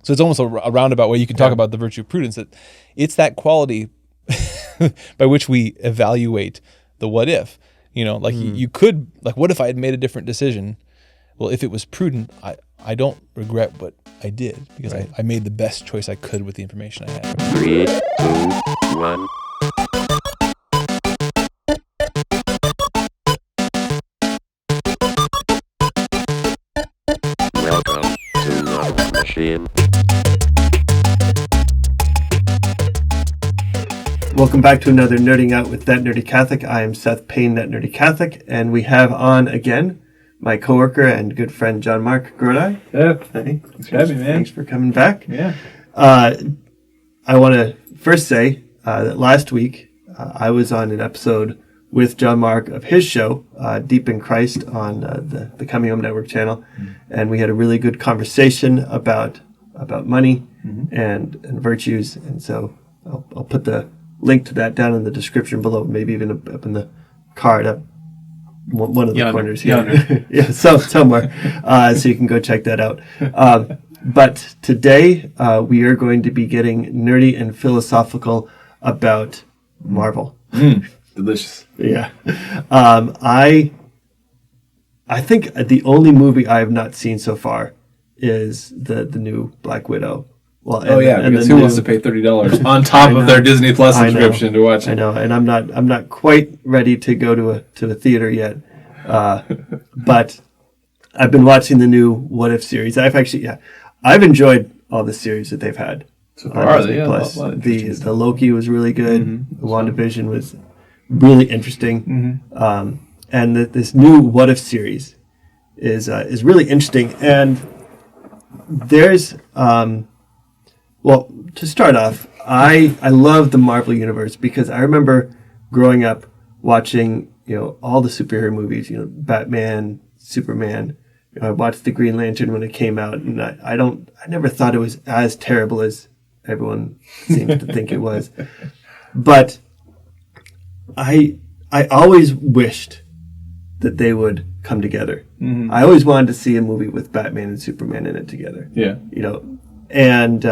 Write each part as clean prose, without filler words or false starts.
So it's almost a roundabout way you can talk about the virtue of prudence. That it's that quality by which we evaluate the what if. Like you could, like, what if I had made a different decision? Well, if it was prudent, I don't regret what I did because I made the best choice I could with the information I had. 3, 2, 1. Welcome to Love Machine. Welcome back to another Nerding Out with That Nerdy Catholic. I am Seth Payne, That Nerdy Catholic, and we have on again my coworker and good friend JonMarc and I. Yeah, Hey, thanks for having me, man. Thanks for coming back. Yeah. I want to first say that last week I was on an episode with JonMarc of his show, Deep in Christ, on the Coming Home Network channel, and we had a really good conversation about money and virtues, and so I'll put the link to that down in the description below, maybe even up in the card up one of the corners here. Yeah, somewhere. So you can go check that out. But today we are going to be getting nerdy and philosophical about Marvel. Delicious. Yeah. I think the only movie I have not seen so far is the new Black Widow. Well, because who wants to pay $30 on top of their Disney Plus subscription to watch it? I know, and I'm not quite ready to go to a theater yet. But I've been watching the new What If series. I've enjoyed all the series that they've had. So far, Plus. The Loki was really good. The WandaVision was really interesting. And this new What If series is really interesting. And there's well, to start off, I love the Marvel Universe because I remember growing up watching, all the superhero movies, Batman, Superman. I watched the Green Lantern when it came out, and I never thought it was as terrible as everyone seems to think it was. But I always wished that they would come together. I always wanted to see a movie with Batman and Superman in it together. Yeah. And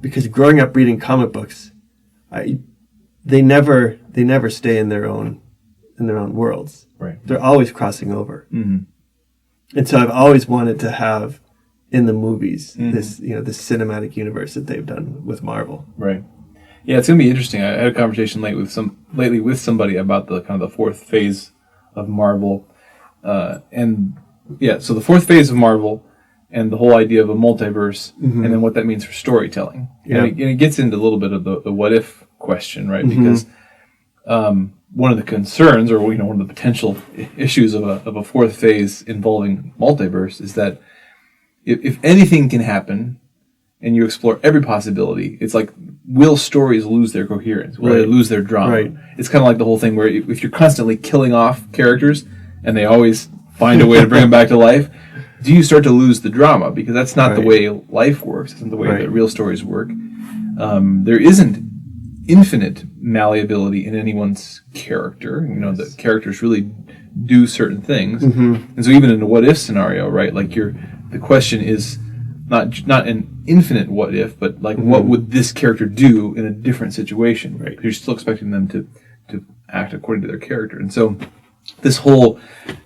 because growing up reading comic books, they never stay in their own worlds. Right. They're always crossing over. And so I've always wanted to have in the movies this this cinematic universe that they've done with Marvel. Right. Yeah, it's gonna be interesting. I had a conversation lately with somebody about the kind of the fourth phase of Marvel, so the fourth phase of Marvel. And the whole idea of a multiverse, and then what that means for storytelling. Yeah. And it gets into a little bit of the what if question, right? Because one of the concerns, or one of the potential issues of a fourth phase involving multiverse is that if anything can happen, and you explore every possibility, it's like, will stories lose their coherence? Will they lose their drama? Right. It's kind of like the whole thing where if you're constantly killing off characters, and they always find a way to bring them back to life, do you start to lose the drama? Because that's not the way life works. It's not the way that real stories work. There isn't infinite malleability in anyone's character. The characters really do certain things. And so even in a what-if scenario, right, like the question is not an infinite what if, but like what would this character do in a different situation, right? You're still expecting them to act according to their character. And so this whole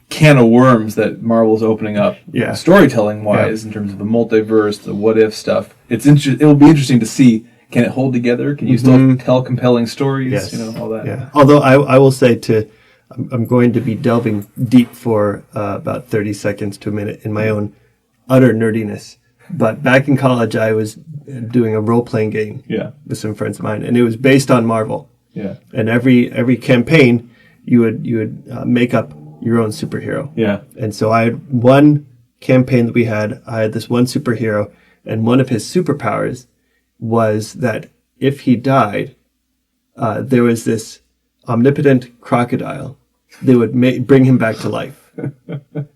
can of worms that Marvel's opening up, storytelling-wise, in terms of the multiverse, the what-if stuff. It will be interesting to see, can it hold together? Can you still tell compelling stories? Yes. All that. Yeah. Although I will say I'm going to be delving deep for about 30 seconds to a minute in my own utter nerdiness. But back in college, I was doing a role-playing game with some friends of mine, and it was based on Marvel. Yeah. And every campaign, you would make up your own superhero. Yeah. And so I had one campaign that we had. I had this one superhero, and one of his superpowers was that if he died, there was this omnipotent crocodile that would bring him back to life.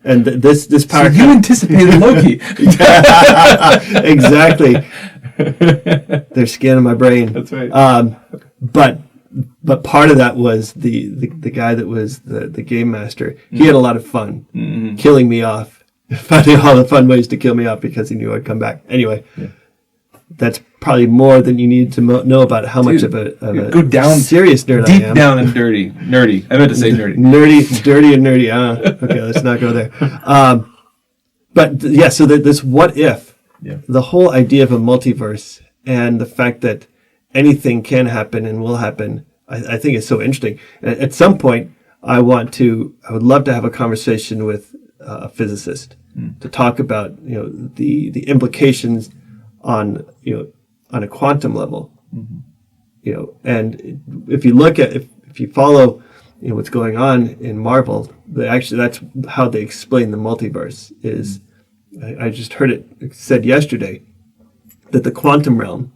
And this power. So you anticipated Loki. Exactly. They're scanning my brain. That's right. But part of that was the guy that was the game master. He had a lot of fun killing me off finding all the fun ways to kill me off because he knew I'd come back. Anyway, that's probably more than you need to know about how much of a go down serious nerd deep I am. down and nerdy. I meant to say nerdy. Dirty and nerdy. Okay, let's not go there. But yeah, so this what if, the whole idea of a multiverse and the fact that anything can happen and will happen, I think is so interesting. At some point, I would love to have a conversation with a physicist to talk about, the implications on a quantum level, and if you look at, if you follow, what's going on in Marvel, that's how they explain the multiverse is, I just heard it said yesterday that the quantum realm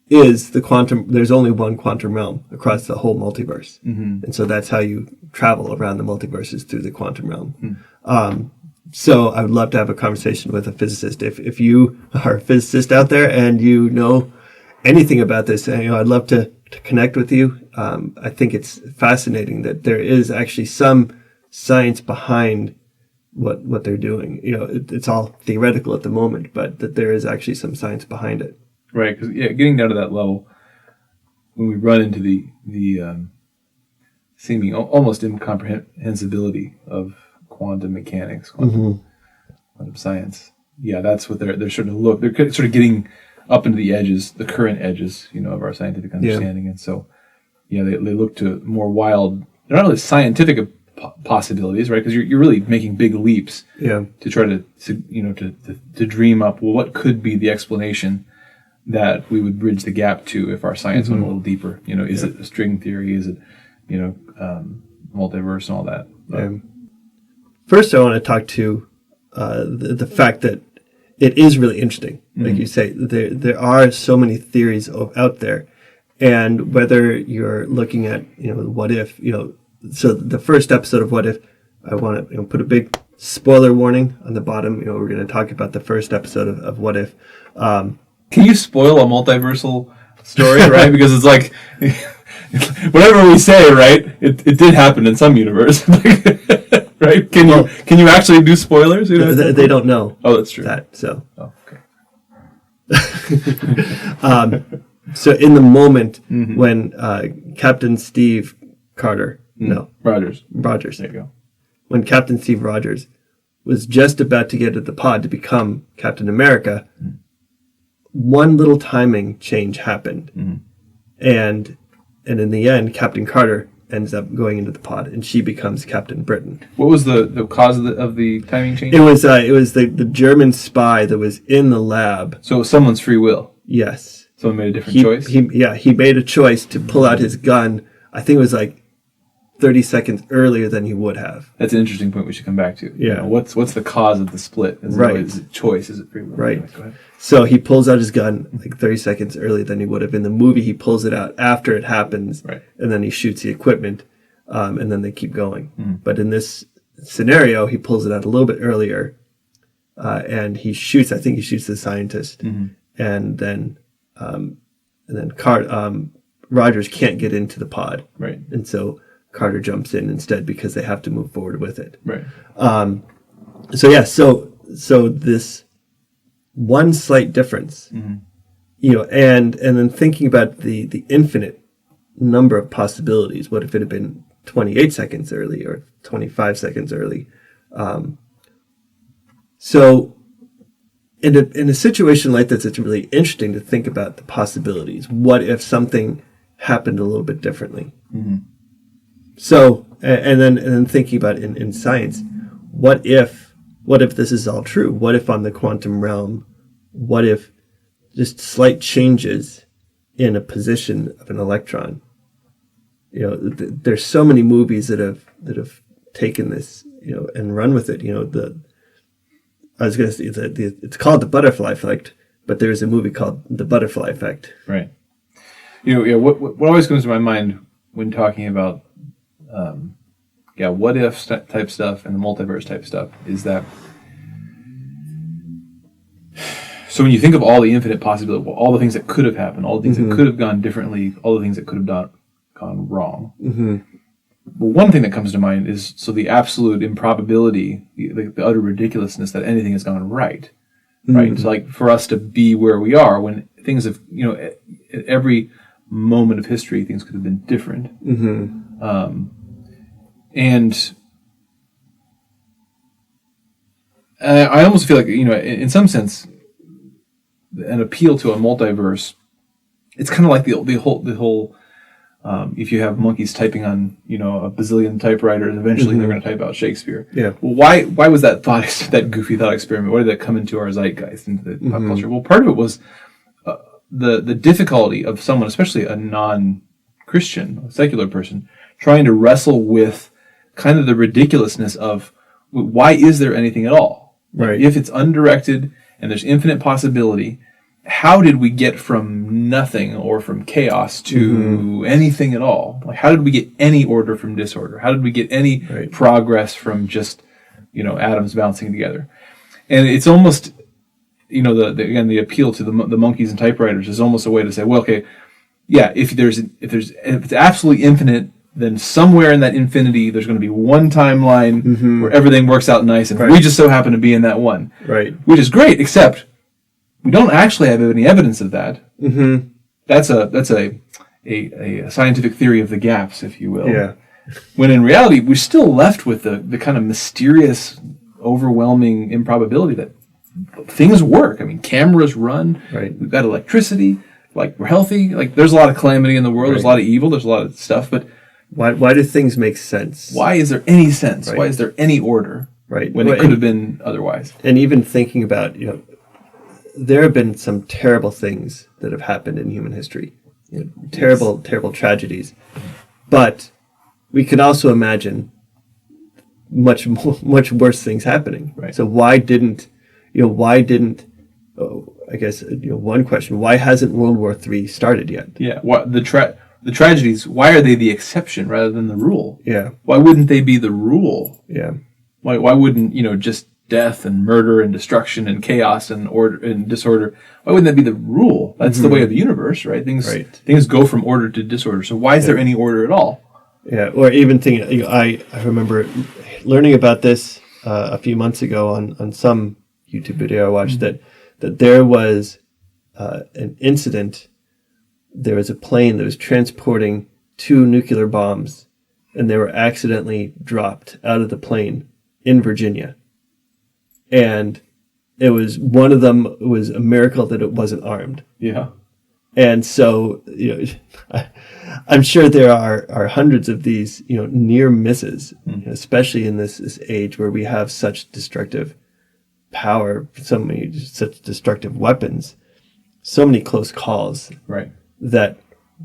is there's only one quantum realm across the whole multiverse. And so that's how you travel around the multiverse is through the quantum realm. So I would love to have a conversation with a physicist. If you are a physicist out there and you know anything about this, I'd love to connect with you. I think it's fascinating that there is actually some science behind what they're doing. It's all theoretical at the moment, but that there is actually some science behind it. Right, because getting down to that level, when we run into the seeming almost incomprehensibility of quantum mechanics, quantum science, that's what they're starting to look. They're sort of getting up into the edges, the current edges, of our scientific understanding, and so they look to more wild. They're not really scientific possibilities, right? Because you're really making big leaps to try to dream up what could be the explanation that we would bridge the gap to if our science went a little deeper. Is it a string theory? Is it, multiverse and all that? First, I want to talk to the fact that it is really interesting. Like you say, there are so many theories out there. And whether you're looking at, what if, so the first episode of What If, I want to put a big spoiler warning on the bottom. We're going to talk about the first episode of What If. Can you spoil a multiversal story, right? Because it's like, whatever we say, right? It did happen in some universe, right? Can you actually do spoilers? They don't know. Oh, that's true. So. Oh, okay. So in the moment when Captain Steve Carter, Rogers. There you go. When Captain Steve Rogers was just about to get into the pod to become Captain America, one little timing change happened, and in the end, Captain Carter ends up going into the pod, and she becomes Captain Britain. What was the cause of the timing change? It was the German spy that was in the lab. So it was someone's free will. Yes, someone made a different choice. He made a choice to pull out his gun. I think it was like 30 seconds earlier than he would have. That's an interesting point we should come back to. Yeah. What's the cause of the split? Is it choice? Is it free will? Right. Anyway, go ahead. So he pulls out his gun like 30 seconds earlier than he would have. In the movie, he pulls it out after it happens, and then he shoots the equipment, and then they keep going. But in this scenario, he pulls it out a little bit earlier, and he shoots. I think he shoots the scientist, and then Rogers can't get into the pod, right? And so Carter jumps in instead because they have to move forward with it. Right. So this one slight difference, and then thinking about the infinite number of possibilities. What if it had been 28 seconds early or 25 seconds early? So in a situation like this, it's really interesting to think about the possibilities. What if something happened a little bit differently? So, and then thinking about in science, what if this is all true? What if on the quantum realm, what if just slight changes in a position of an electron? There's so many movies that have taken this, and run with it. I was going to say it's called the butterfly effect, but there's a movie called The Butterfly Effect. Right. What always comes to my mind when talking about what if type stuff and the multiverse type stuff is that, so when you think of all the infinite possibilities, all the things that could have happened, all the things that could have gone differently, all the things that could have gone wrong, But one thing that comes to mind is the absolute improbability, the utter ridiculousness that anything has gone right. Right. So like for us to be where we are when things have, at every moment of history, things could have been different. And I almost feel like, in some sense, an appeal to a multiverse, it's kind of like the whole if you have monkeys typing on, a bazillion typewriters, eventually they're going to type out Shakespeare. Yeah. Well, why was that that goofy thought experiment? Why did that come into our zeitgeist, into the pop culture? Well, part of it was the difficulty of someone, especially a non-Christian, a secular person, trying to wrestle with kind of the ridiculousness of why is there anything at all? Right. If it's undirected and there's infinite possibility, how did we get from nothing or from chaos to anything at all? Like, how did we get any order from disorder? How did we get any progress from just, atoms bouncing together? And it's almost, the appeal to the monkeys and typewriters is almost a way to say, well, okay, yeah, if it's absolutely infinite, then somewhere in that infinity, there's going to be one timeline where everything works out nice, and we just so happen to be in that one. Right. Which is great, except we don't actually have any evidence of that. That's a scientific theory of the gaps, if you will. Yeah. When in reality, we're still left with the kind of mysterious, overwhelming improbability that things work. I mean, cameras run. Right. We've got electricity. Like, we're healthy. Like, there's a lot of calamity in the world. There's a lot of evil. There's a lot of stuff. But why do things make sense? why is there any sense? Right. Why is there any order? Right. When it could have been otherwise. And even thinking about, there have been some terrible things that have happened in human history. Terrible tragedies. But we could also imagine much worse things happening. Right. So why didn't I guess one question, why hasn't World War III started yet? Yeah. What the tragedies? Why are they the exception rather than the rule? Yeah. Why wouldn't they be the rule? Yeah. Why wouldn't just death and murder and destruction and chaos and order and disorder? Why wouldn't that be the rule? That's the way of the universe, right? Things go from order to disorder. So why is there any order at all? Yeah. Or even thinking, I remember learning about this a few months ago on some YouTube video I watched that there was an incident. There was a plane that was transporting 2 nuclear bombs, and they were accidentally dropped out of the plane in Virginia. And it was one of them was a miracle that it wasn't armed. Yeah. And so, I'm sure there are hundreds of these, near misses, especially in this age where we have such destructive power, such destructive weapons, so many close calls. Right. That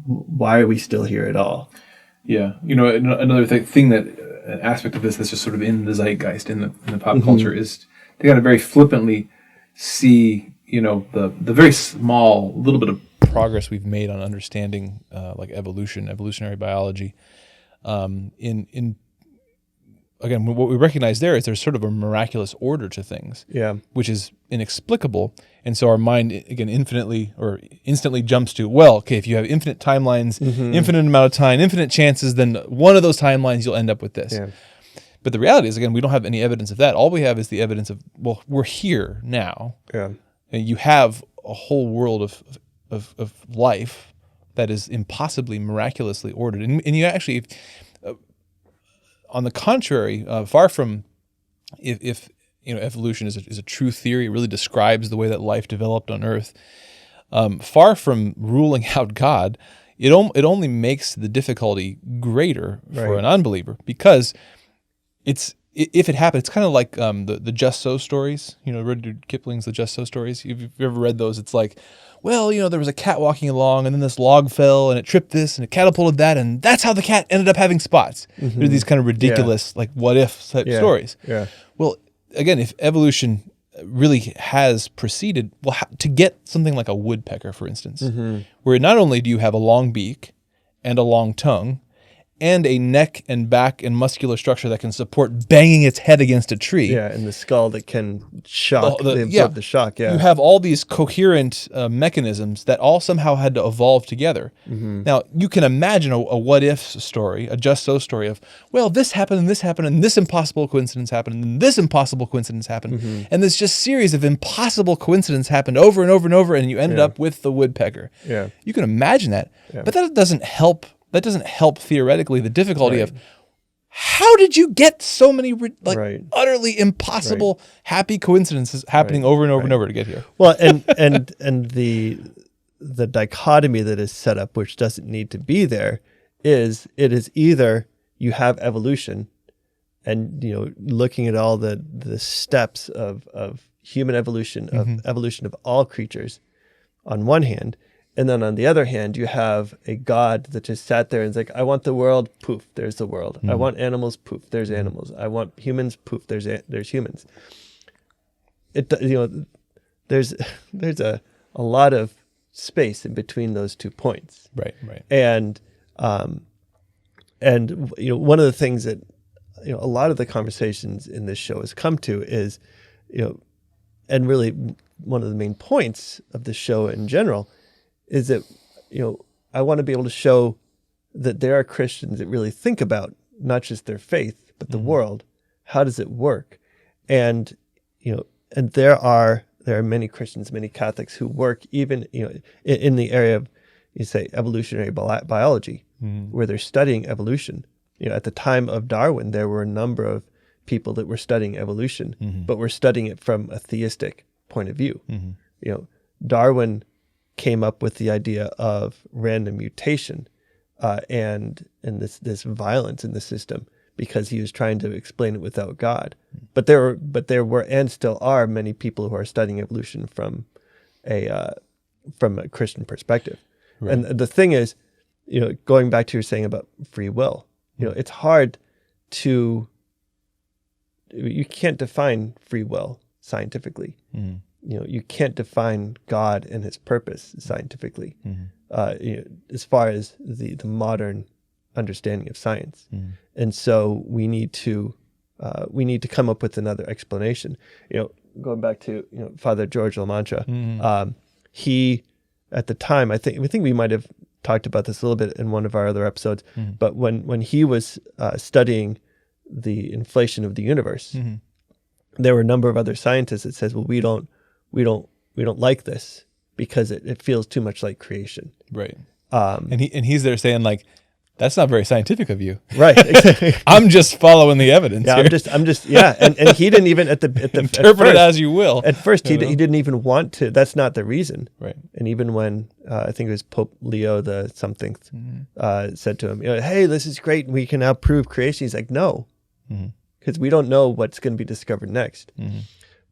why are we still here at all? Yeah. Another thing that an aspect of this that's just sort of in the zeitgeist, in the pop culture, is they kind of very flippantly see, the very small little bit of progress we've made on understanding like evolutionary biology. Again, what we recognize there is there's sort of a miraculous order to things, which is inexplicable. And so our mind, again, instantly jumps to, well, okay, if you have infinite timelines, infinite amount of time, infinite chances, then one of those timelines you'll end up with this. Yeah. But the reality is, again, we don't have any evidence of that. All we have is the evidence of, well, we're here now. Yeah. And you have a whole world of life that is impossibly, miraculously ordered. And you actually... on the contrary, far from if evolution is a true theory, it really describes the way that life developed on Earth. Far from ruling out God, it only makes the difficulty greater for an unbeliever, because if it happened, it's kind of like the Just So stories. Rudyard Kipling's The Just So stories. If you've ever read those, it's like, well, there was a cat walking along, and then this log fell, and it tripped this, and it catapulted that, and that's how the cat ended up having spots. There's these kind of ridiculous, like, what-if type stories. Yeah. Well, again, if evolution really has proceeded, well, to get something like a woodpecker, for instance, where not only do you have a long beak and a long tongue, and a neck and back and muscular structure that can support banging its head against a tree. Yeah, and the skull that can shock, absorb the shock. Yeah, you have all these coherent mechanisms that all somehow had to evolve together. Now, you can imagine a what-if story, a just so story of, well, this happened, and this impossible coincidence happened, and this impossible coincidence happened, and this just series of impossible coincidences happened over and over and over, and you ended up with the woodpecker. Yeah. You can imagine that, but that doesn't help. That doesn't help theoretically the difficulty of how did you get so many utterly impossible happy coincidences happening over and over and over to get here? Well, and the dichotomy that is set up, which doesn't need to be there, is it is either you have evolution, and looking at all the steps of human evolution, of evolution of all creatures, on one hand. And then on the other hand, you have a God that just sat there and is like, I want the world, poof, there's the world. I want animals, poof, there's animals. I want humans, poof, there's humans. There's a lot of space in between those 2 points. Right. And one of the things that a lot of the conversations in this show has come to is, and really one of the main points of the show in general is that, I want to be able to show that there are Christians that really think about not just their faith, but the world. How does it work? And, and there are many Christians, many Catholics who work even, in the area of, evolutionary biology, where they're studying evolution. At the time of Darwin, there were a number of people that were studying evolution, but were studying it from a theistic point of view. Darwin came up with the idea of random mutation and this violence in the system because he was trying to explain it without God. But there were and still are many people who are studying evolution from a Christian perspective. Right. And the thing is, going back to your saying about free will, it's hard to, you can't define free will scientifically. You can't define God and his purpose scientifically, as far as the modern understanding of science. And so we need to come up with another explanation. Going back to Father George LaMancha, he at the time, I think we might have talked about this a little bit in one of our other episodes, but when he was studying the inflation of the universe, there were a number of other scientists that says, well, we don't like this because it feels too much like creation. Right. And he's there saying like, that's not very scientific of you. Right. Exactly. I'm just following the evidence. Yeah, here. I'm just yeah. And he didn't even interpret it as you will. At first, he didn't even want to. That's not the reason. Right. And even when I think it was Pope Leo the something said to him, hey, this is great, and we can now prove creation. He's like, no, because we don't know what's going to be discovered next.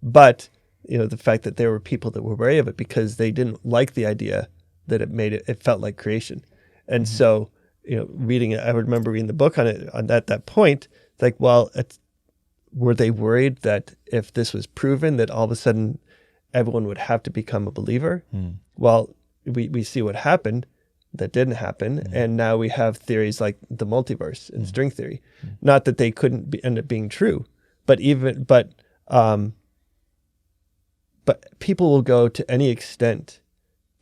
But the fact that there were people that were wary of it because they didn't like the idea that it felt like creation, and so. Reading it, I remember reading the book on it at that point. It's like, well, were they worried that if this was proven, that all of a sudden everyone would have to become a believer? Well, we see what happened. That didn't happen, and now we have theories like the multiverse and string theory. Not that they couldn't end up being true, but people will go to any extent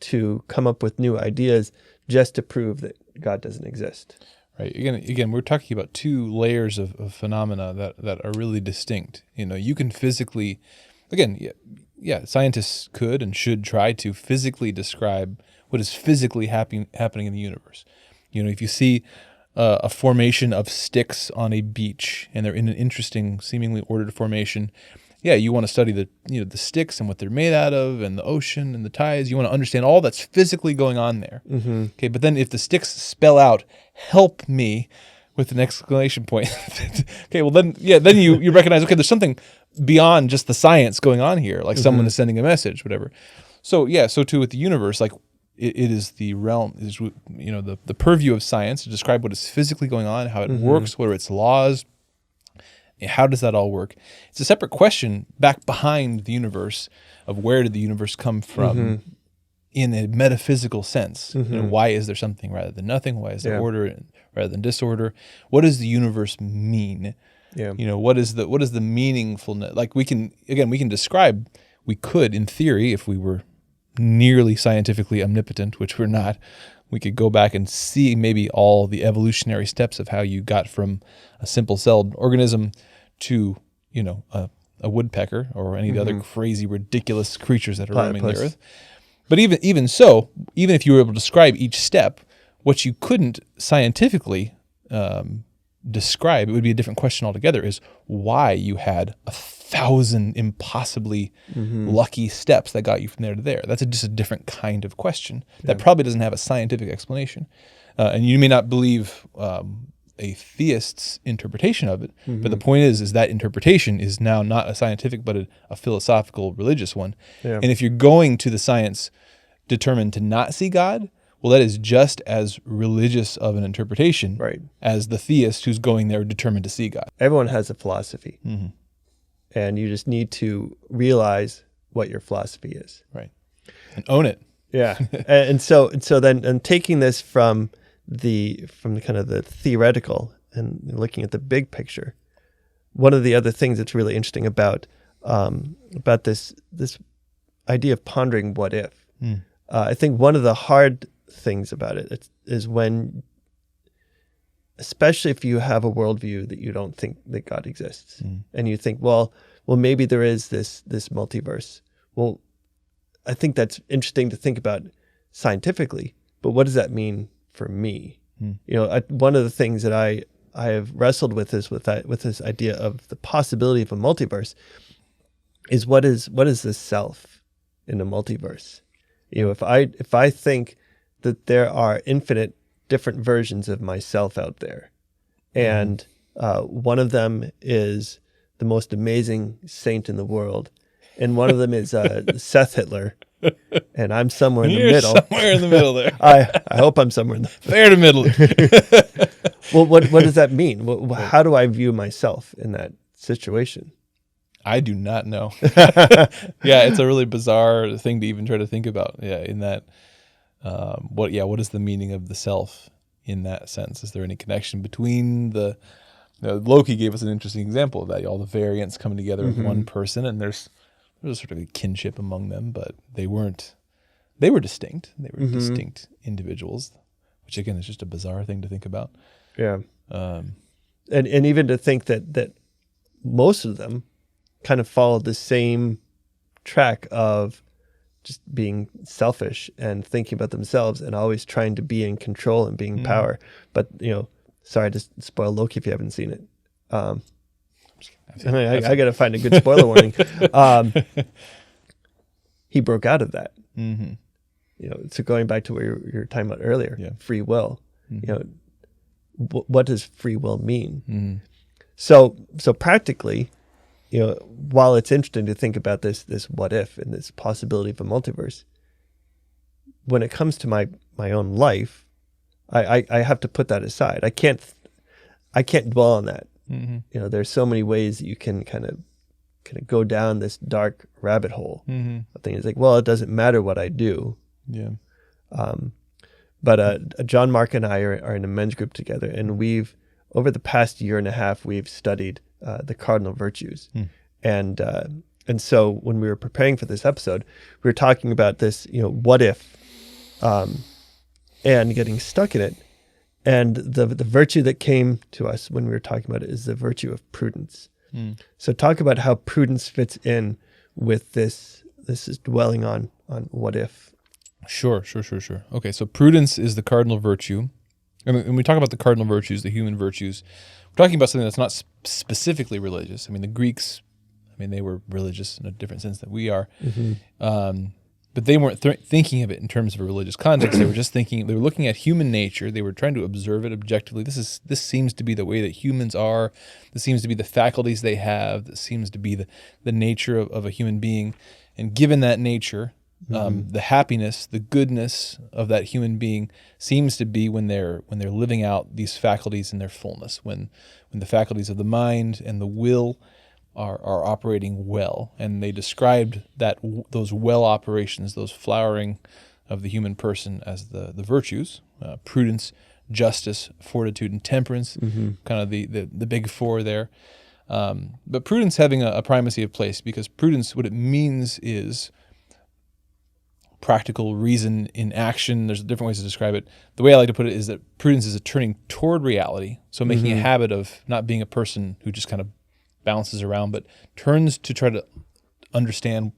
to come up with new ideas just to prove that God doesn't exist. Right. Again, we're talking about 2 layers of phenomena that are really distinct. You can physically, again, scientists could and should try to physically describe what is physically happening in the universe. If you see a formation of sticks on a beach and they're in an interesting, seemingly ordered formation, you want to study the sticks and what they're made out of and the ocean and the tides. You want to understand all that's physically going on there. Okay, but then if the sticks spell out, help me, with an exclamation point, okay, well then you recognize, okay, there's something beyond just the science going on here, like someone is sending a message, whatever. So too with the universe, like it is the realm, the purview of science to describe what is physically going on, how it works, what are its laws. How does that all work? It's a separate question back behind the universe of where did the universe come from in a metaphysical sense. Why is there something rather than nothing? Why is there order rather than disorder? What does the universe mean? Yeah. What is the meaningfulness? Like we could, in theory, if we were nearly scientifically omnipotent, which we're not, we could go back and see maybe all the evolutionary steps of how you got from a simple-celled organism to, a woodpecker or any of the other crazy, ridiculous creatures that are roaming the earth. But even so, even if you were able to describe each step, what you couldn't scientifically describe, it would be a different question altogether, is why you had 1,000 impossibly lucky steps that got you from there to there. That's just a different kind of question that probably doesn't have a scientific explanation. And you may not believe a theist's interpretation of it, but the point is that interpretation is now not a scientific, but a philosophical, religious one. Yeah. And if you're going to the science determined to not see God, well, that is just as religious of an interpretation as the theist who's going there determined to see God. Everyone has a philosophy, and you just need to realize what your philosophy is, right, and own it. Yeah, and so then taking this from the kind of the theoretical and looking at the big picture, one of the other things that's really interesting about this idea of pondering what if. I think one of the hard things about it is when, especially if you have a worldview that you don't think that God exists, and you think, well, maybe there is this multiverse. Well, I think that's interesting to think about scientifically, but what does that mean for me? One of the things that I have wrestled with is with this idea of the possibility of a multiverse is what is the self in a multiverse? If I think that there are infinite different versions of myself out there, and one of them is the most amazing saint in the world, and one of them is Seth Hitler, and I'm somewhere in the middle. Somewhere in the middle there. I hope I'm somewhere in the fair to middle. Well, what does that mean? How do I view myself in that situation? I do not know. Yeah, it's a really bizarre thing to even try to think about. Yeah, in that, what is the meaning of the self in that sense? Is there any connection between Loki gave us an interesting example of that. All the variants coming together in one person, and there's a sort of a kinship among them, but they were distinct. They were distinct individuals, which again is just a bizarre thing to think about. Yeah. And even to think that most of them kind of followed the same track of just being selfish and thinking about themselves and always trying to be in control and being power. But, sorry to spoil Loki if you haven't seen it. I got to find a good spoiler warning. He broke out of that. So going back to what you were talking about earlier, free will. What does free will mean? So practically, while it's interesting to think about this what if and this possibility of a multiverse, when it comes to my own life, I have to put that aside. I can't dwell on that. There's so many ways that you can kind of go down this dark rabbit hole. I think it's like, well, it doesn't matter what I do. Yeah. But JonMarc and I are in a men's group together, and we've over the past year and a half we've studied the cardinal virtues, and so when we were preparing for this episode, we were talking about this, what if, and getting stuck in it. And the virtue that came to us when we were talking about it is the virtue of prudence. So talk about how prudence fits in with this. This is dwelling on what if. Sure. Okay, so prudence is the cardinal virtue. And when we talk about the cardinal virtues, the human virtues, we're talking about something that's not specifically religious. I mean, the Greeks, they were religious in a different sense than we are. But they weren't thinking of it in terms of a religious context. They were looking at human nature. They were trying to observe it objectively. This seems to be the way that humans are. This seems to be the faculties they have. This seems to be the nature of a human being. And given that nature, the happiness, the goodness of that human being seems to be when they're living out these faculties in their fullness, when the faculties of the mind and the will are operating well. And they described those well operations, those flowering of the human person as the virtues, prudence, justice, fortitude, and temperance, kind of the big four there. But prudence having a primacy of place, because prudence, what it means is practical reason in action. There's different ways to describe it. The way I like to put it is that prudence is a turning toward reality. So making a habit of not being a person who just kind of bounces around, but turns to try to understand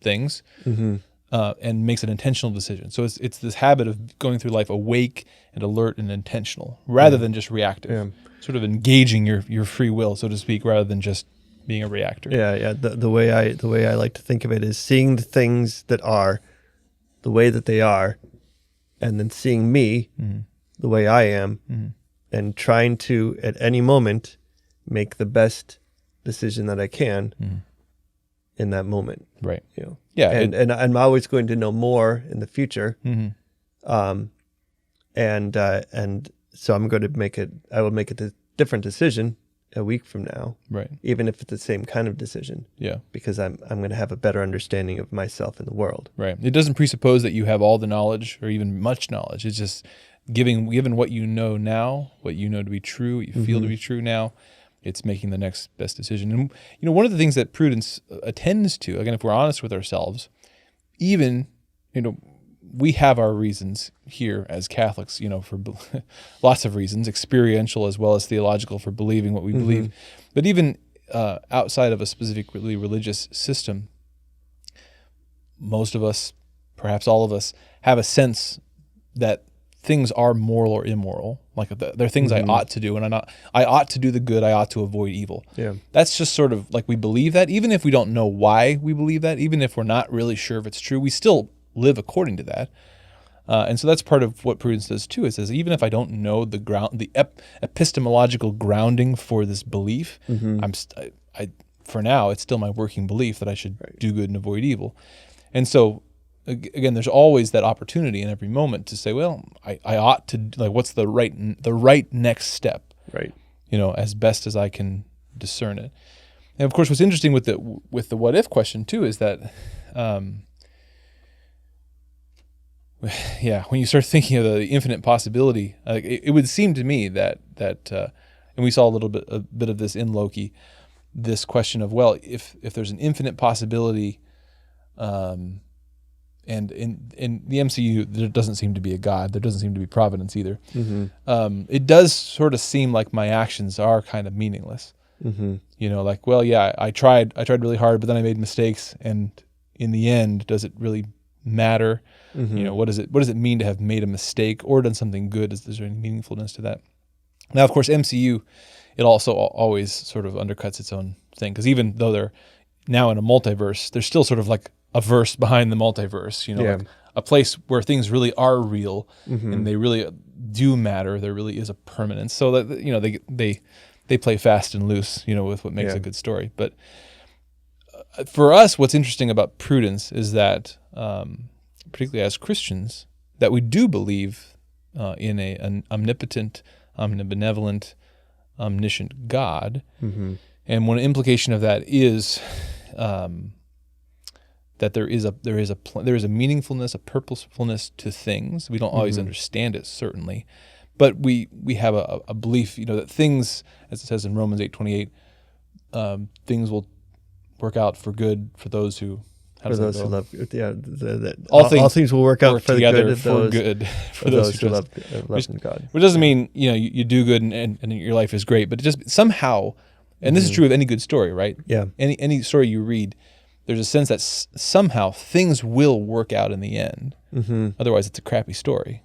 things and makes an intentional decision. So it's this habit of going through life awake and alert and intentional rather than just reactive. Sort of engaging your free will, so to speak, rather than just being a reactor. Yeah. The way I like to think of it is seeing the things that are the way that they are, and then seeing me the way I am, and trying to at any moment make the best decision that I can in that moment. Right. You know. Yeah. And I'm always going to know more in the future. And so I'm going to I will make a different decision a week from now. Right. Even if it's the same kind of decision. Yeah. Because I'm going to have a better understanding of myself and the world. Right. It doesn't presuppose that you have all the knowledge or even much knowledge. It's just given what you know now, what you know to be true, what you feel to be true now, it's making the next best decision. And one of the things that prudence attends to, again, if we're honest with ourselves, even, we have our reasons here as Catholics, for lots of reasons, experiential as well as theological, for believing what we believe. But even outside of a specifically religious system, most of us, perhaps all of us, have a sense that things are moral or immoral. Like there are things I ought to do, and I ought to do the good, I ought to avoid evil. Yeah. That's just sort of like we believe that, even if we don't know why we believe that, even if we're not really sure if it's true, we still live according to that. And so that's part of what prudence does too. It says, even if I don't know the epistemological grounding for this belief, for now, it's still my working belief that I should do good and avoid evil. And so, again, there's always that opportunity in every moment to say, well, I ought to, like, what's the right next step? Right. As best as I can discern it. And of course, what's interesting with the what if question too is that, when you start thinking of the infinite possibility, it would seem to me that and we saw a bit of this in Loki, this question of, well, if there's an infinite possibility, and in the MCU there doesn't seem to be a God, there doesn't seem to be providence either. It does sort of seem like my actions are kind of meaningless. Like, well, yeah, I tried really hard, but then I made mistakes, and in the end, does it really matter? What does it mean to have made a mistake or done something good? Is there any meaningfulness to that? Now, of course, MCU, it also always sort of undercuts its own thing, because even though they're now in a multiverse, there's still sort of like a verse behind the multiverse, like a place where things really are real and they really do matter. There really is a permanence. So that they play fast and loose, with what makes a good story. But for us, what's interesting about prudence is that, particularly as Christians, that we do believe in an omnipotent, omnibenevolent, omniscient God. And one implication of that is that there is a meaningfulness, a purposefulness to things. We don't always understand it, certainly, but we have a belief, that things, as it says in Romans 8:28, things will work out for good for those who. For those who love, all things will work out for the good for those who love God. Which doesn't mean you do good and your life is great, but it just somehow, and this is true of any good story, right? Yeah. Any story you read, there's a sense that somehow things will work out in the end. Otherwise, it's a crappy story.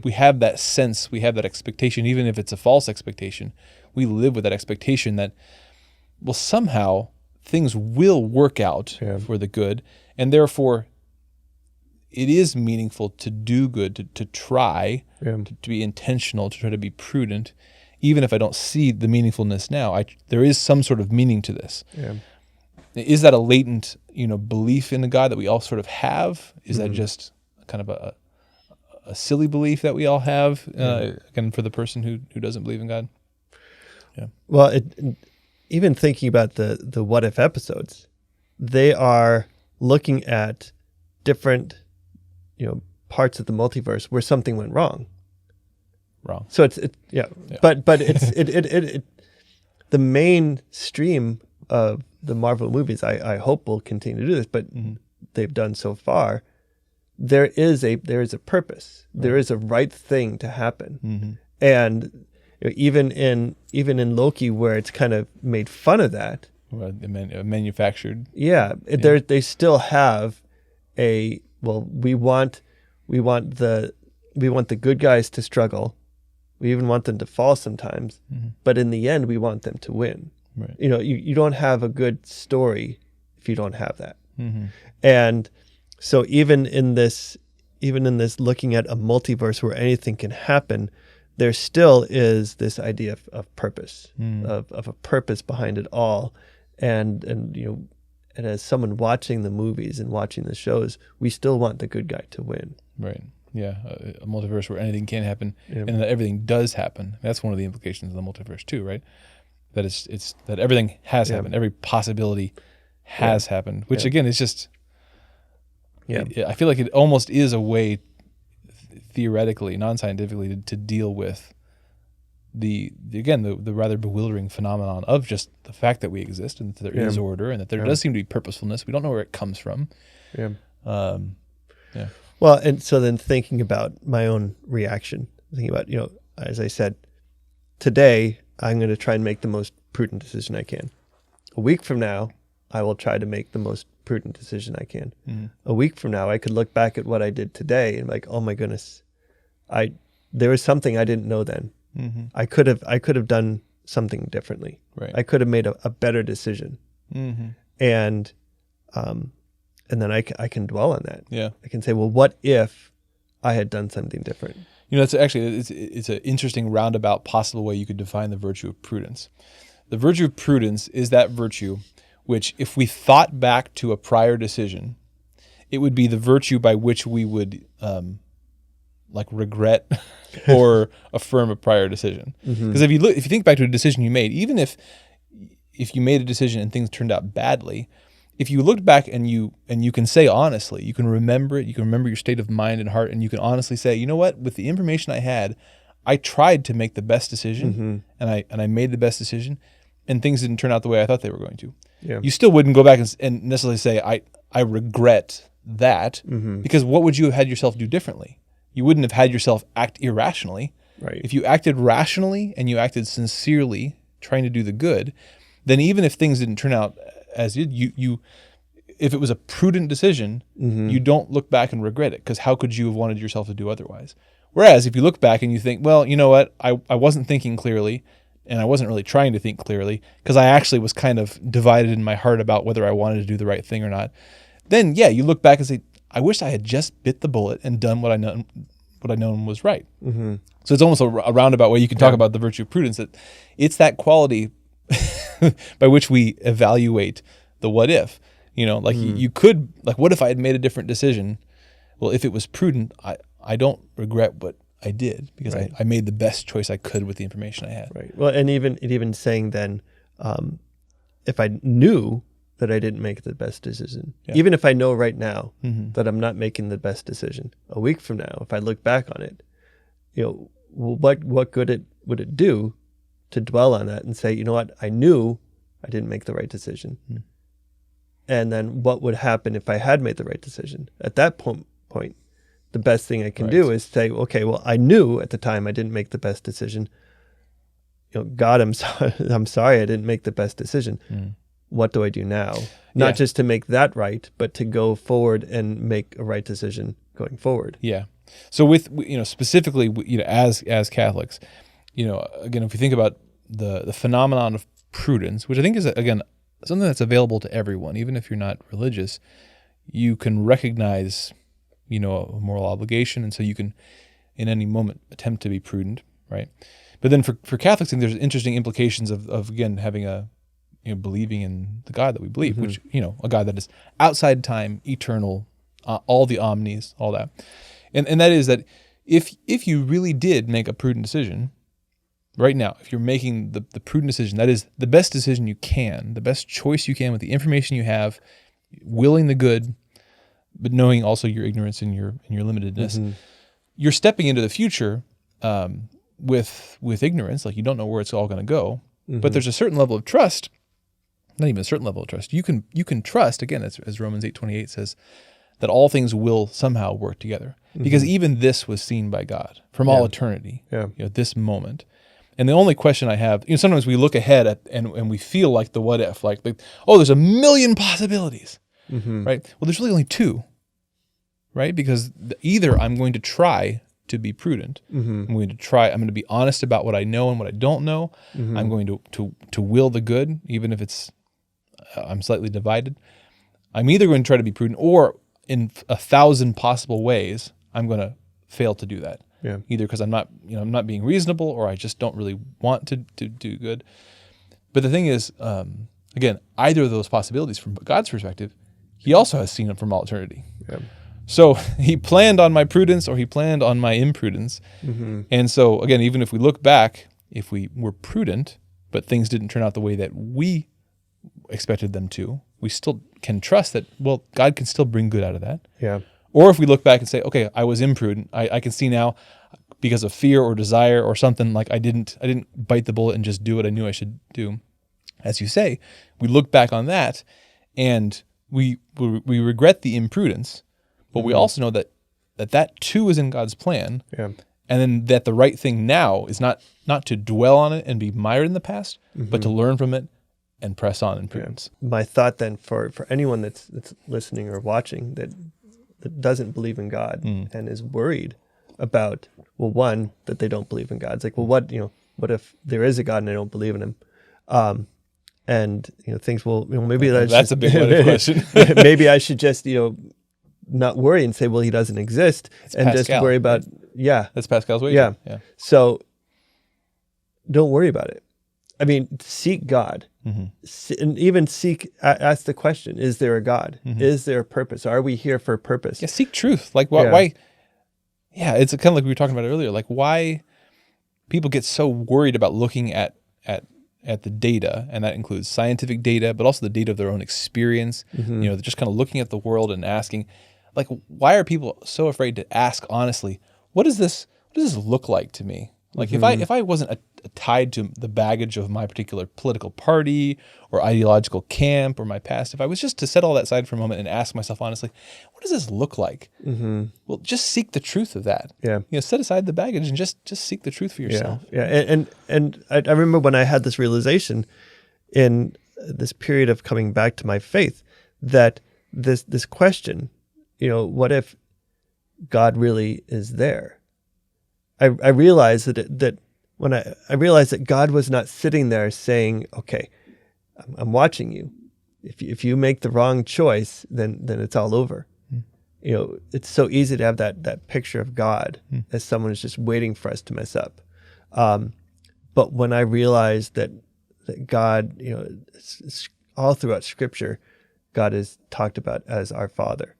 We have that sense, we have that expectation, even if it's a false expectation. We live with that expectation that, well, somehow things will work out for the good, and therefore it is meaningful to do good, to try, to be intentional, to try to be prudent, even if I don't see the meaningfulness now. There is some sort of meaning to this. Is that a latent, belief in a God that we all sort of have? Is that just kind of a silly belief that we all have, again, for the person who doesn't believe in God? Yeah. Well, even thinking about the what if episodes, they are looking at different, parts of the multiverse where something went wrong. wrong. So yeah. But it's the mainstream of the Marvel movies. I hope will continue to do this, but they've done so far. There is a purpose. Right. There is a right thing to happen, and even in Loki, where it's kind of made fun of that, manufactured. Yeah, they still have a we want the good guys to struggle. We even want them to fall sometimes, but in the end, we want them to win. Right. You don't have a good story if you don't have that, and so even in this looking at a multiverse where anything can happen, there still is this idea of purpose, of a purpose behind it all. And as someone watching the movies and watching the shows, we still want the good guy to win. Right. Yeah. A multiverse where anything can happen and that everything does happen. That's one of the implications of the multiverse too, right? That it's that everything has happened. Every possibility has happened, which again is just, I feel like it almost is a way theoretically, non-scientifically to deal with the rather bewildering phenomenon of just the fact that we exist and that there is order and that there does seem to be purposefulness. We don't know where it comes from. Yeah. Well, and so then thinking about my own reaction, thinking about, as I said, today I'm going to try and make the most prudent decision I can. A week from now, I will try to make the most prudent decision I can. A week from now, I could look back at what I did today and like, oh my goodness, there was something I didn't know then. I could have done something differently. Right. I could have made a better decision. And then I can dwell on that. Yeah. I can say, well, what if I had done something different? It's actually it's an interesting roundabout possible way you could define the virtue of prudence. The virtue of prudence is that virtue which, if we thought back to a prior decision, it would be the virtue by which we would regret or affirm a prior decision. Because if you think back to a decision you made, even if you made a decision and things turned out badly, if you looked back and you can say honestly, you can remember it, you can remember your state of mind and heart, and you can honestly say, you know what, with the information I had, I tried to make the best decision, and I made the best decision, and things didn't turn out the way I thought they were going to. Yeah. You still wouldn't go back and necessarily say, I regret that, because what would you have had yourself do differently? You wouldn't have had yourself act irrationally. Right. If you acted rationally and you acted sincerely, trying to do the good, then even if things didn't turn out as you if it was a prudent decision, you don't look back and regret it, because how could you have wanted yourself to do otherwise? Whereas if you look back and you think, well, you know what, I wasn't thinking clearly, and I wasn't really trying to think clearly, because I actually was kind of divided in my heart about whether I wanted to do the right thing or not, then you look back and say, I wish I had just bit the bullet and done what I known was right. So it's almost a roundabout way you can talk about the virtue of prudence, that it's that quality by which we evaluate the what if. You could, what if I had made a different decision? Well, if it was prudent, I don't regret what I did, because I made the best choice I could with the information I had. Right. Well, and even saying then, if I knew that I didn't make the best decision, even if I know right now that I'm not making the best decision, a week from now, if I look back on it, what good would it do to dwell on that and say, you know what, I knew I didn't make the right decision. And then what would happen if I had made the right decision? At that point, the best thing I can do is say, okay, well, I knew at the time I didn't make the best decision. God, I'm sorry. I'm sorry I didn't make the best decision. What do I do now? Not just to make that right, but to go forward and make a right decision going forward. Yeah. So with specifically as Catholics, again, if we think about the phenomenon of prudence, which I think is again something that's available to everyone, even if you're not religious, you can recognize a moral obligation, and so you can in any moment attempt to be prudent, right? But then for Catholics, I think there's interesting implications of again having a believing in the God that we believe, which a God that is outside time, eternal, all the omnis, all that, and that is that if you really did make a prudent decision right now, if you're making the prudent decision, that is the best decision you can, the best choice you can with the information you have, willing the good, but knowing also your ignorance and your limitedness, you're stepping into the future with ignorance, like you don't know where it's all going to go, but there's a certain level of trust, not even a certain level of trust. You can trust, again, as Romans 8:28 says, that all things will somehow work together, because even this was seen by God from all eternity, this moment. And the only question I have, sometimes we look ahead and we feel like the what if, like, oh, there's a million possibilities, right? Well, there's really only two, right? Because either I'm going to try to be prudent. I'm going to be honest about what I know and what I don't know. I'm going to will the good, even if I'm slightly divided. I'm either going to try to be prudent, or in 1,000 possible ways, I'm going to fail to do that. Yeah. Either because I'm not being reasonable, or I just don't really want to do good. But the thing is, again, either of those possibilities from God's perspective, He also has seen them from all eternity. Yeah. So He planned on my prudence, or He planned on my imprudence. And so, again, even if we look back, if we were prudent, but things didn't turn out the way that we expected them to, we still can trust that, well, God can still bring good out of that. Yeah. Or if we look back and say, okay, I was imprudent. I can see now, because of fear or desire or something, like I didn't bite the bullet and just do what I knew I should do. As you say, we look back on that and we regret the imprudence, but we also know that too is in God's plan. Yeah. And then that the right thing now is not to dwell on it and be mired in the past, but to learn from it and press on in prudence. Yeah. My thought then for anyone that's listening or watching that doesn't believe in God and is worried about, well, one, that they don't believe in God. It's like, well, what if there is a God and I don't believe in Him? And things will, maybe that's a big question. Maybe I should just not worry and say, well, He doesn't exist, and Pascal, just worry about that's Pascal's way. Yeah. So don't worry about it. I mean, seek God, and even ask the question: is there a God? Is there a purpose? Are we here for a purpose? Yeah, seek truth. Like why? Yeah, it's kind of like we were talking about earlier. Like why people get so worried about looking at the data, and that includes scientific data, but also the data of their own experience. They're just kind of looking at the world and asking, like, why are people so afraid to ask honestly? What does this look like to me? Like if I wasn't tied to the baggage of my particular political party or ideological camp or my past, if I was just to set all that aside for a moment and ask myself honestly, what does this look like? Well, just seek the truth of that. Yeah. Set aside the baggage and just seek the truth for yourself. Yeah. And I remember when I had this realization in this period of coming back to my faith, that this question, what if God really is there? I realized that when I realized that God was not sitting there saying, okay, I'm watching you. If you make the wrong choice, then it's all over. It's so easy to have that picture of God as someone who's just waiting for us to mess up. But when I realized that God, it's all throughout Scripture, God is talked about as our Father.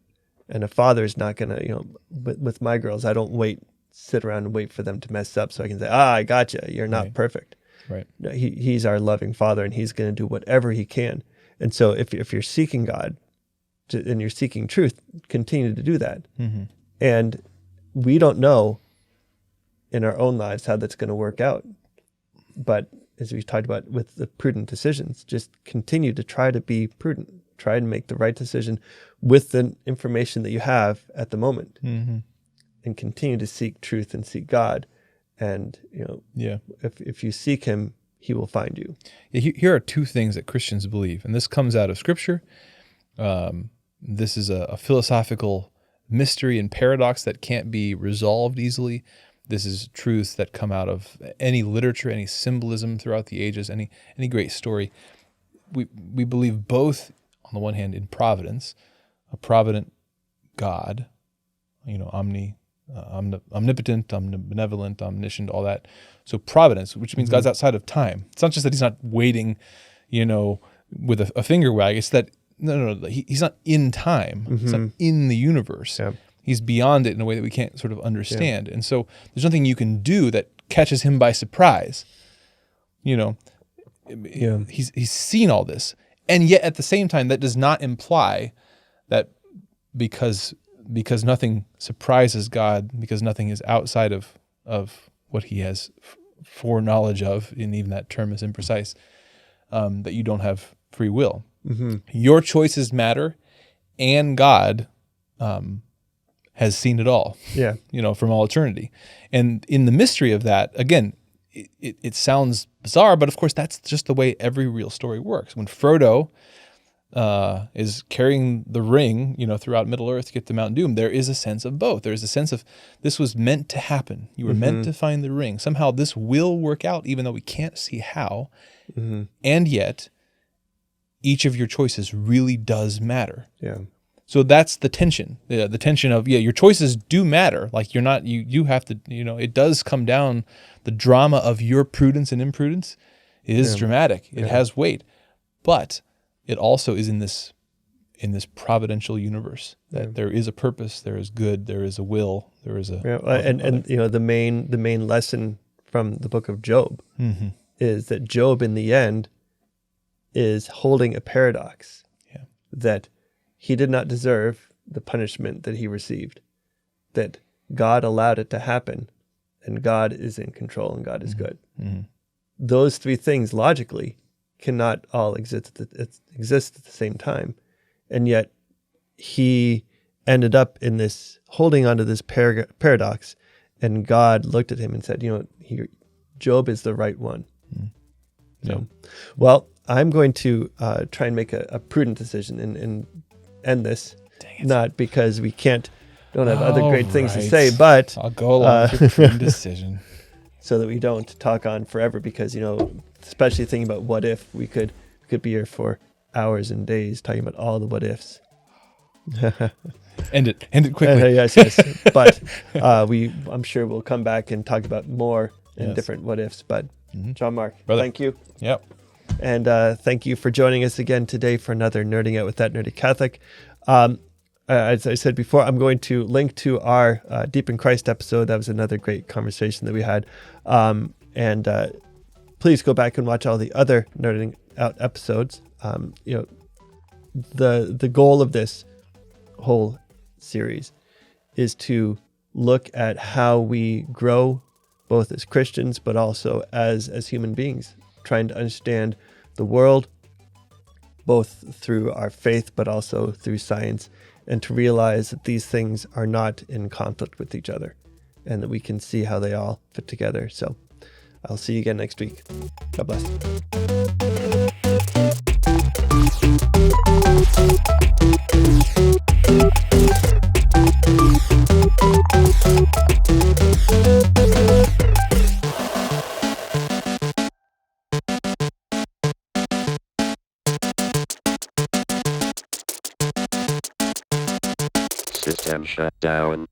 And a father is not going to, with my girls, I don't sit around and wait for them to mess up so I can say, I gotcha, you're not perfect. Right. No, he's our loving Father, and He's going to do whatever He can. And so if you're seeking God and you're seeking truth, continue to do that. And we don't know in our own lives how that's going to work out. But as we talked about with the prudent decisions, just continue to try to be prudent. Try to make the right decision with the information that you have at the moment. And continue to seek truth and seek God. And, if you seek Him, He will find you. Yeah, here are two things that Christians believe, and this comes out of Scripture. This is a philosophical mystery and paradox that can't be resolved easily. This is truths that come out of any literature, any symbolism throughout the ages, any great story. We believe both, on the one hand, in providence, a provident God, omnipotent, omnibenevolent, omniscient, all that. So providence, which means God's outside of time. It's not just that He's not waiting, with a finger wag. It's that no, He's not in time. He's not in the universe. Yeah. He's beyond it in a way that we can't sort of understand. Yeah. And so there's nothing you can do that catches Him by surprise. He's seen all this, and yet at the same time, that does not imply that because nothing surprises God, because nothing is outside of what he has foreknowledge of, and even that term is imprecise, that you don't have free will. Your choices matter, and God has seen it all, from all eternity. And in the mystery of that, again, it sounds bizarre, but of course that's just the way every real story works. When Frodo is carrying the ring, throughout Middle Earth to get to Mount Doom, there is a sense of both. There's a sense of this was meant to happen. You were meant to find the ring. Somehow this will work out, even though we can't see how. And yet, each of your choices really does matter. Yeah. So that's the tension. The tension of, your choices do matter. Like you're not, you have to, it does come down, the drama of your prudence and imprudence is dramatic. It has weight. But it also is in this providential universe that there is a purpose, there is good, there is a will, there is a and the main lesson from the book of Job is that Job in the end is holding a paradox that he did not deserve the punishment that he received, that God allowed it to happen, and God is in control and God is good. Those three things logically cannot all exist at the same time. And yet he ended up in this, holding onto this paradox, and God looked at him and said, Job is the right one. So, well, I'm going to try and make a prudent decision and end this. Not because we don't have other great things to say, but I'll go along with your prudent decision. So that we don't talk on forever, because especially thinking about what if, we could be here for hours and days talking about all the what ifs. End it quickly. Yes. But I'm sure we'll come back and talk about more and different what ifs. But JonMarc, thank you. Yep. And thank you for joining us again today for another Nerding Out with That Nerdy Catholic. As I said before, I'm going to link to our Deep in Christ episode. That was another great conversation that we had. And please go back and watch all the other Nerding Out episodes. The goal of this whole series is to look at how we grow both as Christians, but also as human beings, trying to understand the world, both through our faith, but also through science, and to realize that these things are not in conflict with each other, and that we can see how they all fit together. So I'll see you again next week. God bless. System shut down.